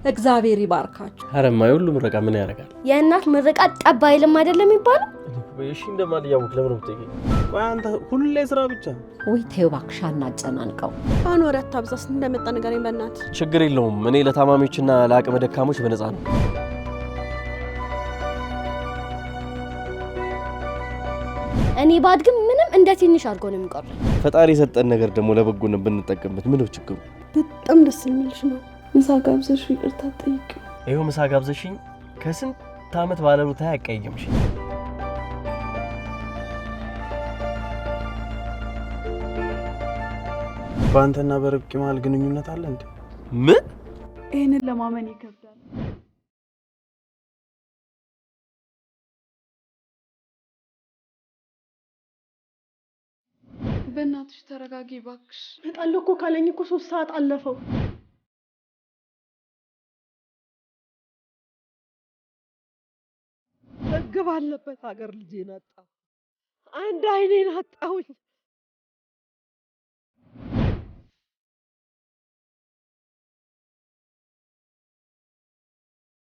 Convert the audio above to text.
እግዚአብሔር ይባርካችሁ። አረማ ሁሉ ምረቃ ምን ያረጋል? የእናት ምርቃት ጠባ አይልም አይደለም የሚባለው? እሺ እንደማል ያውቅ ለምን ወጥተኝ? ቆይ አንተ ሁሌ ስራ ብቻ። ወይ ተይው እባክሽ አናጨናንቀው። አሁን ወሬ አታብዛስ እንደመጣ ንገረኝ በእናትህ። ችግር የለውም እኔ ለታማሚዎችና ለአቅመ ደካሞች በነፃ ነው። እኔ ባድግም ምንም እንደ ትንሽ አድርጎ ነው የሚቆርጥ። ፈጣሪ የሰጠን ነገር ደግሞ ለበጎ ነው ብንጠቀምበት ምን ነው ችግሩ? በጣም ደስ የሚልሽ ነው። ምሳ ጋብዘሽ ይቅርታ ጠይቅ። ይሄው ምሳ ጋብዘሽኝ ከስንት ዓመት ባለሩታ ያቀየምሽ። ባንተና በርብቃ መሀል ግንኙነት አለ እንዴ? ምን? ይሄንን ለማመን ይከብዳል። በእናትሽ ተረጋጊ እባክሽ። እመጣለሁ እኮ ካለኝ እኮ 3 ሰዓት አለፈው። ሕግ ባለበት ሀገር ልጄን አጣሁ። አንድ አይኔን አጣሁኝ።